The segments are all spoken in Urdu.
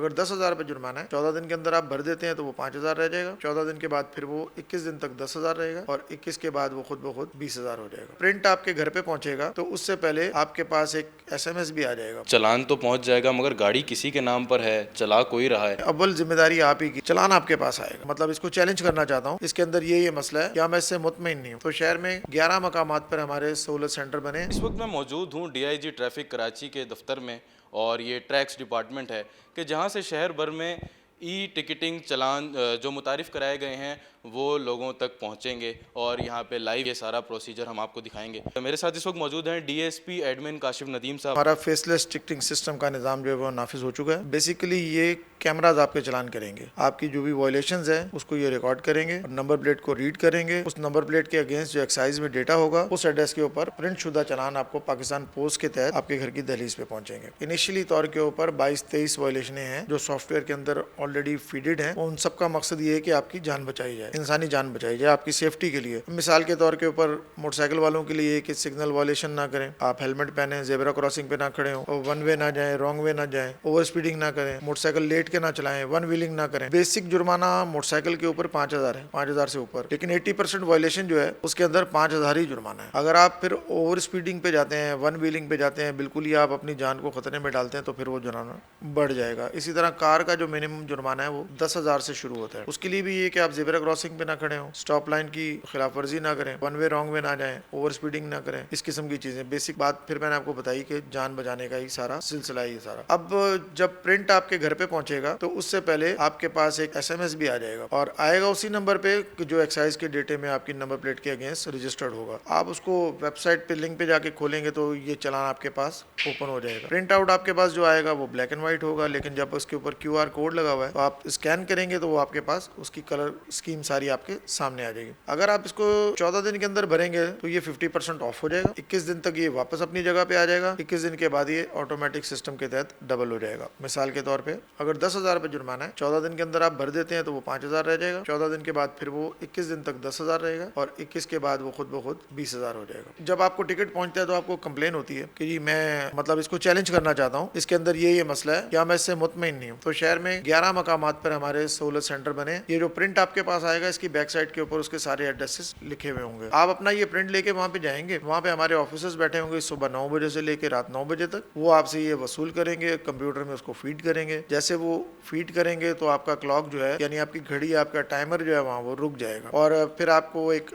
اگر 10,000 روپے جرمانہ ہے، 14 دن کے اندر آپ بھر دیتے ہیں تو وہ 5,000 رہ جائے گا، 14 دن کے بعد پھر وہ 21 دن تک 10,000 رہے گا، اور 21 کے بعد وہ خود بخود 20,000 ہو جائے گا۔ پرنٹ آپ کے گھر پہ پہنچے گا تو اس سے پہلے آپ کے پاس ایک SMS بھی آ جائے گا۔ چلان تو پہنچ جائے گا مگر گاڑی کسی کے نام پر ہے، چلا کوئی رہا ہے، اول ذمہ داری آپ ہی کی، چلان آپ کے پاس آئے گا۔ مطلب اس کو چیلنج کرنا چاہتا ہوں، اس کے اندر یہ مسئلہ ہے، کیا میں اس سے مطمئن نہیں ہوں۔ تو شہر میں 11 مقامات پر ہمارے سہولت سینٹر بنے۔ اس وقت میں موجود ہوں DIG ٹریفک کراچی کے دفتر میں، اور یہ ٹریکس ڈپارٹمنٹ ہے کہ جہاں سے شہر بھر میں ای ٹکٹنگ چلان جو متعارف کرائے گئے ہیں وہ لوگوں تک پہنچیں گے، اور یہاں پہ لائیو یہ سارا پروسیجر ہم آپ کو دکھائیں گے۔ میرے ساتھ اس وقت موجود ہیں DSP ایڈمن کاشف ندیم صاحب۔ ہمارا فیس لیس ٹکٹنگ سسٹم کا نظام جو ہے وہ نافذ ہو چکا ہے۔ بیسیکلی یہ کیمراز آپ کے چلان کریں گے، آپ کی جو بھی وائلیشنز ہیں اس کو یہ ریکارڈ کریں گے، اور نمبر پلیٹ کو ریڈ کریں گے، اس نمبر پلیٹ کے اگینسٹ جو ایکسائز میں ڈیٹا ہوگا اس ایڈریس کے اوپر پرنٹ شدہ چلان آپ کو پاکستان پوسٹ کے تحت آپ کے گھر کی دہلیز پہ پہنچیں گے۔ انیشلی طور کے اوپر 22-23 وائلیشنیں ہیں جو سافٹ ویئر کے اندر آلریڈی فیڈڈ ہیں، ان سب کا مقصد یہ ہے کہ آپ کی جان بچائی جائے، انسانی جان بچائی جائے آپ کی سیفٹی کے لیے۔ مثال کے طور کے اوپر موٹر سائیکل والوں کے لیے کہ سگنل وائلیشن نہ کریں، آپ ہیلمٹ پہنیں، زیبرا کراسنگ پہ نہ کھڑے ہوں، اور ون وے نہ جائیں، رانگ وے نہ جائیں، اوور اسپیڈنگ نہ کریں، موٹر سائیکل لیٹ کے نہ چلائیں، ون ویلنگ نہ کریں۔ بیسک جرمانہ موٹر سائیکل کے اوپر 5,000 ہے، 5,000 سے اوپر، لیکن 80% وائلیشن جو ہے اس کے اندر 5,000 ہی جرمانہ ہے۔ اگر آپ پھر اوور اسپیڈنگ پہ جاتے ہیں، ون ویلنگ پہ جاتے ہیں، بالکل ہی آپ اپنی جان کو خطرے میں ڈالتے ہیں تو پھر وہ جرمانہ بڑھ جائے گا۔ اسی طرح کار کا جو منیمم جرمانہ ہے وہ 10,000 سے شروع ہوتا ہے۔ اس کے لیے بھی یہ کہ آپ زیبرا کراسنگ پہ نہ کھڑے ہوں، اسٹاپ لائن کی خلاف ورزی نہ کریں، ون وے رانگ وے نہ جائیں، اوور اسپیڈنگ نہ کریں، اس قسم کی چیزیں بیسک بات پھر میں نے آپ کو بتائی کہ جان بچانے کا ہی سارا سلسلہ ہے یہ سارا۔ اب جب پرنٹ آپ کے گھر پہ پہنچے گا تو اس سے پہلے آپ کے پاس ایک SMS بھی آ جائے گا، اور آئے گا اسی نمبر پہ جو ایکسائز کے ڈیٹے میں آپ کی نمبر پلیٹ کے اگینسٹ رجسٹرڈ ہوگا۔ آپ اس کو ویب سائٹ پہ لنک پہ جا کے کھولیں گے تو یہ چلان آپ کے پاس اوپن ہو جائے گا۔ پرنٹ آؤٹ آپ کے پاس جو آئے گا وہ بلیک اینڈ وائٹ ہوگا، لیکن جب اس کے اوپر QR کوڈ لگا ہوا ہے تو آپ اسکین کریں گے تو وہ آپ کے پاس اس کی کلر اسکیم ساری آپ کے سامنے آ جائے گی۔ اگر آپ اس کو 14 دن کے اندر بھریں گے تو یہ 50% آف ہو جائے گا، 21 دن تک یہ واپس اپنی جگہ پہ آ جائے گا، 21 دن کے بعد یہ آٹومیٹک سسٹم کے تحت ڈبل ہو جائے گا۔ مثال کے طور پہ اگر 10,000 روپے جرمانہ ہے، 14 دن کے اندر آپ بھر دیتے ہیں تو وہ 5,000 رہ جائے گا، 14 دن کے بعد پھر وہ 21 دن تک 10,000 رہے گا، اور 21 کے بعد وہ خود بخود 20,000 ہو جائے گا۔ جب آپ کو ٹکٹ پہنچتا ہے تو آپ کو کمپلین ہوتی ہے کہ جی میں مطلب اس کو چیلنج کرنا چاہتا ہوں، اس کے اندر یہ مسئلہ ہے، کیا میں اس سے مطمئن نہیں ہوں۔ تو شہر میں 11 مقامات پر ہمارے سہولت سینٹر بنے۔ یہ جو پرنٹ آپ کے پاس آئے گا اس کی بیک سائڈ کے اوپر اس کے سارے ایڈریسز لکھے ہوئے ہوں گے۔ آپ اپنا یہ پرنٹ لے کے وہاں پہ جائیں گے، وہاں پہ ہمارے آفیسرز بیٹھے ہوں گے صبح 9 بجے سے لے کے رات 9 بجے تک، وہ آپ سے یہ وصول کریں گے، کمپیوٹر میں اس کو فیڈ کریں گے۔ جیسے وہ فیڈ کریں گے تو آپ کا کلاک جو ہے یعنی آپ کی گھڑی، آپ کا ٹائمر جو ہے وہاں وہ رک جائے گا، اور پھر آپ کو ایک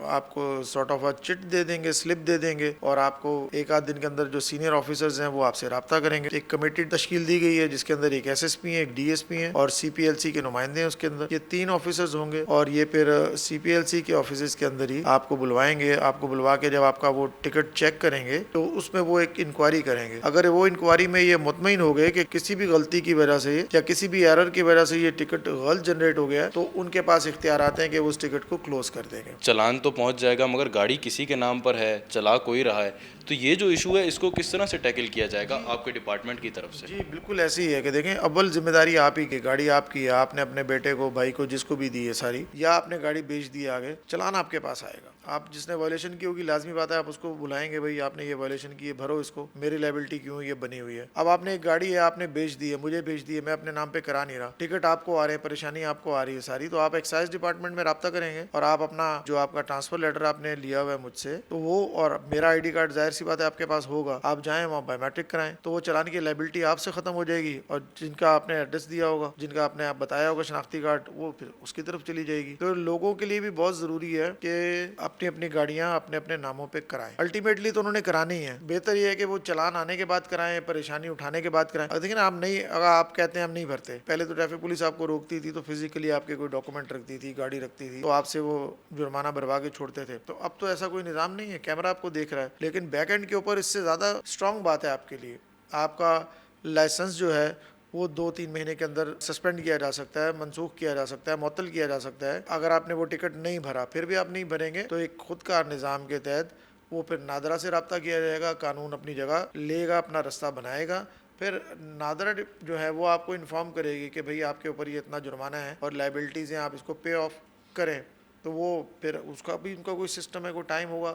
آپ کو سارٹ آف چٹ دے دیں گے، سلپ دے دیں گے، اور آپ کو ایک آدھ دن کے اندر جو سینئر آفیسرز ہیں وہ آپ سے رابطہ کریں گے۔ ایک کمیٹی تشکیل دی گئی ہے جس کے اندر ایک SSP ہے، ایک DSP ہے، اور CPLC کے نمائندے ہیں اس کے اندر۔ یہ 3 آفیسرز ہوں گے، اور یہ پھر CPLC کے آفیسز کے اندر ہی آپ کو بلوائیں گے۔ آپ کو بلوا کے جب آپ کا وہ ٹکٹ چیک کریں گے تو اس میں وہ ایک انکوائری کریں گے۔ اگر وہ انکوائری میں یہ مطمئن ہو گئے کہ کسی بھی غلطی کی وجہ سے یا کسی بھی ایرر کی وجہ سے یہ ٹکٹ غلط جنریٹ ہو گیا ہے تو ان کے پاس اختیارات ہیں کہ وہ اس ٹکٹ کو کلوز کر دیں گے۔ چلان تو پہنچ جائے گا مگر گاڑی کسی کے نام پر ہے، چلا کوئی رہا ہے، تو یہ جو ایشو ہے اس کو کس طرح سے ٹیکل کیا جائے گا آپ کے ڈپارٹمنٹ کی طرف سے؟ جی بالکل ایسی ہی ہے کہ دیکھیں اول ذمہ داری آپ ہی کی، گاڑی آپ کی ہے، آپ نے اپنے بیٹے کو، بھائی کو، جس کو بھی دی ہے ساری، یا آپ نے گاڑی بیچ دی آگے، چلان آپ کے پاس آئے گا۔ آپ جس نے وائلیشن کی ہوگی لازمی بات ہے آپ اس کو بلائیں گے، بھائی آپ نے یہ وائلیشن کی ہے، بھرو اس کو، میری لائبلٹی کیوں یہ بنی ہوئی ہے۔ اب آپ نے ایک گاڑی ہے، آپ نے بیچ دی ہے، مجھے بیچ دی ہے، میں اپنے نام پہ کرا نہیں رہا، ٹکٹ آپ کو آ رہے ہیں، پریشانی آپ کو آ رہی ہے ساری، تو آپ ایکسائز ڈپارٹمنٹ میں رابطہ کریں گے، اور آپ اپنا جو آپ کا ٹرانسفر لیٹر آپ نے لیا ہوا ہے مجھ سے تو وہ، اور میرا ID کارڈ ظاہر سی بات ہے آپ کے پاس ہوگا، آپ جائیں وہاں بایو میٹرک کرائیں تو وہ چلان کی لائبلٹی آپ سے ختم ہو جائے گی، اور جن کا آپ نے ایڈریس دیا ہوگا، جن کا آپ نے بتایا ہوگا شناختی کارڈ، وہ پھر اس کی طرف چلی جائے گی۔ تو لوگوں کے لیے بھی بہت ضروری ہے کہ اپنی اپنی گاڑیاں اپنے اپنے ناموں پہ کرائیں۔ الٹیمیٹلی تو انہوں نے کرانی ہے، بہتر یہ ہے کہ وہ چلان آنے کے بعد کرائیں، پریشانی اٹھانے کے بعد کرائیں۔ دیکھیں نا آپ نہیں، اگر آپ کہتے ہیں ہم نہیں بھرتے، پہلے تو ٹریفک پولیس آپ کو روکتی تھی تو فزیکلی آپ کے کوئی ڈاکومنٹ رکھتی تھی، گاڑی رکھتی تھی تو آپ سے وہ جرمانہ بھروا کے چھوڑتے تھے، تو اب تو ایسا کوئی نظام نہیں ہے، کیمرہ آپ کو دیکھ رہا ہے۔ لیکن بیک اینڈ کے اوپر اس سے زیادہ اسٹرانگ بات ہے آپ کے لیے، آپ کا لائسنس جو ہے وہ 2-3 مہینے کے اندر سسپینڈ کیا جا سکتا ہے، منسوخ کیا جا سکتا ہے، معطل کیا جا سکتا ہے۔ اگر آپ نے وہ ٹکٹ نہیں بھرا، پھر بھی آپ نہیں بھریں گے تو ایک خود کار نظام کے تحت وہ پھر نادرہ سے رابطہ کیا جائے گا، قانون اپنی جگہ لے گا، اپنا رستہ بنائے گا، پھر نادرہ جو ہے وہ آپ کو انفارم کرے گی کہ بھئی آپ کے اوپر یہ اتنا جرمانہ ہے اور لائبلٹیز ہیں، آپ اس کو پے آف کریں، تو وہ پھر اس کا بھی ان کا کوئی سسٹم ہے، کوئی ٹائم ہوگا،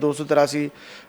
283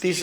30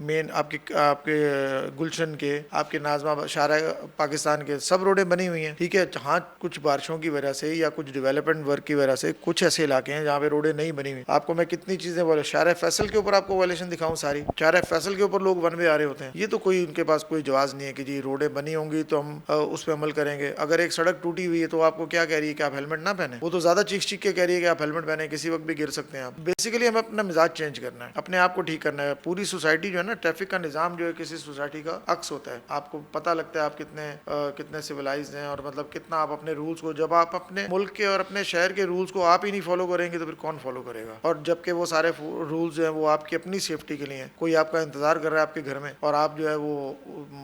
مین آپ کے گلشن کے، آپ کے ناظمہ شارع پاکستان کے سب روڈیں بنی ہوئی ہیں، ٹھیک ہے. جہاں کچھ بارشوں کی وجہ سے یا کچھ ڈیولپمنٹ ورک کی وجہ سے کچھ ایسے علاقے ہیں جہاں پہ روڈیں نہیں بنی ہوئی. آپ کو میں کتنی چیزیں بولے، شارع فیصل کے اوپر آپ کو وائلیشن دکھاؤں ساری، شارع فیصل کے اوپر لوگ ون وے آ رہے ہوتے ہیں. یہ تو کوئی ان کے پاس کوئی جواز نہیں ہے کہ جی روڈیں بنی ہوں گی تو ہم اس پہ عمل کریں گے. اگر ایک سڑک ٹوٹی ہوئی ہے تو آپ کو کیا کہہ رہی ہے کہ آپ ہیلمٹ نہ پہنیں؟ وہ تو زیادہ چیخ کے کہہ رہی ہے کہ آپ ہیلمٹ پہنیں، کسی وقت بھی گر سکتے ہیں آپ. بیسیکلی ہمیں اپنا مزاج چینج کرنا ہے، اپنے آپ کو ٹھیک کرنا ہے. پوری سوسائٹی جو ہے نا، ٹریفک کا نظام جو ہے کسی سوسائٹی کا عکس ہوتا ہے. آپ کو پتہ لگتا ہے آپ کتنے سویلائزڈ ہیں، اور مطلب کتنا آپ اپنے رولز کو، جب آپ اپنے ملک کے اور اپنے شہر کے رولز کو آپ ہی نہیں فالو کریں گے تو پھر کون فالو کرے گا؟ اور جبکہ وہ سارے رولز ہیں وہ آپ کی اپنی سیفٹی کے لیے ہیں. کوئی آپ کا انتظار کر رہا ہے آپ کے گھر میں، اور آپ جو ہے وہ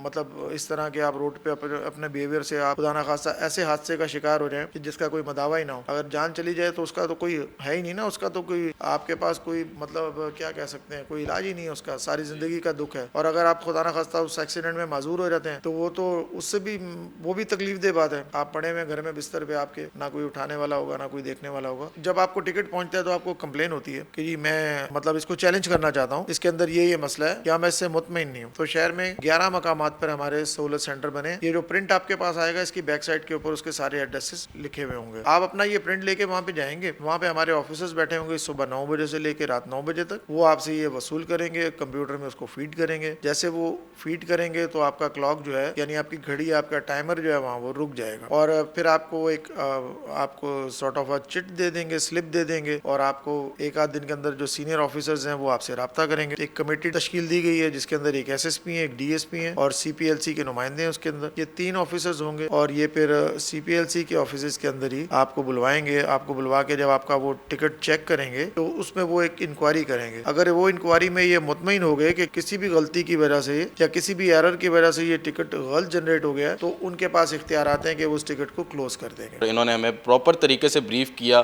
مطلب اس طرح کے آپ روڈ پہ اپنے بیہیویئر سے آپ خدا نخواستہ ایسے حادثے کا شکار ہو جائیں کہ جس کا کوئی مداوع ہی نہ ہو. اگر جان چلی جائے تو اس کا تو کوئی ہے ہی نہیں نا، اس کا تو کوئی آپ کے پاس کوئی مطلب کیا کہہ سکتے ہیں، کوئی علاج ہی نہیں ہے اس کا، ساری زندگی کا دکھ ہے. اور اگر آپ خدا نخواستہ اس ایکسیڈنٹ میں معذور ہو جاتے ہیں تو وہ تو اس سے بھی وہ بھی تکلیف دہ بات ہے. آپ پڑے ہوئے گھر میں بستر پہ، آپ کے نہ کوئی اٹھانے والا ہوگا نہ کوئی دیکھنے والا ہوگا. جب آپ کو ٹکٹ پہنچتا ہے تو آپ کو کمپلین ہوتی ہے کہ جی میں مطلب اس کو چیلنج کرنا چاہتا ہوں، اس کے اندر یہ مسئلہ ہے، کیا میں اس سے مطمئن نہیں ہوں. تو شہر میں 11 مقامات پر ہمارے سہولت سینٹر بنے. یہ جو پرنٹ آپ کے پاس آئے گا اس کی بیک سائڈ کے اوپر اس کے سارے ایڈریسز لکھے ہوئے ہوں گے. آپ اپنا یہ پرنٹ لے کے وہاں پہ جائیں گے، وہاں پہ ہمارے آفیسرز بیٹھے ہوں گے صبح 9 بجے سے لے کے رات 9 بجے تک. وہ آپ سے یہ وصول کریں گے، کمپیوٹر میں اس کو فیڈ کریں گے. جیسے وہ فیڈ کریں گے تو آپ کا کلاک جو ہے، یعنی آپ کی گھڑی، آپ کا ٹائمر جو ہے وہاں وہ رک جائے گا. اور پھر آپ کو ایک آپ کو سارٹ آف چٹ دے دیں گے، سلپ دے دیں گے، اور آپ کو ایک آدھ دن کے اندر جو سینئر آفیسرز ہیں وہ آپ سے رابطہ کریں گے. ایک کمیٹی تشکیل دی گئی ہے جس کے اندر ایک ایس ایس پی ہے، ایک ڈی ایس پی ہے، اور سی پی ایل سی کے نمائندے ہیں. اس کے اندر یہ 3 آفیسرز ہوں گے، اور یہ پھر سی پی ایل سی کے آفیسز کے اندر ہی آپ کو بلوائیں گے. آپ کو بلوا کے جب آپ کا وہ ٹکٹ چیک کریں گے تو اس میں وہ ایک انکوائری کریں گے. اگر وہ انکوائری میں یہ مطمئن ہو گئے کہ کسی بھی غلطی کی وجہ سے یا کسی بھی ایرر کی وجہ سے یہ ٹکٹ غلط جنریٹ ہو گیا تو ان کے پاس اختیارات ہیں کہ وہ اس ٹکٹ کو کلوز کر دیں گے. انہوں نے ہمیں پراپر طریقے سے بریف کیا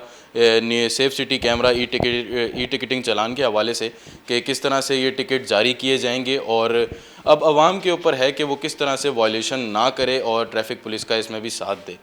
سیف سٹی کیمرہ ای ٹکٹنگ چلان کے حوالے سے کہ کس طرح سے یہ ٹکٹ جاری کیے جائیں گے، اور اب عوام کے اوپر ہے کہ وہ کس طرح سے وائلیشن نہ کرے اور ٹریفک پولیس کا اس میں بھی ساتھ دے.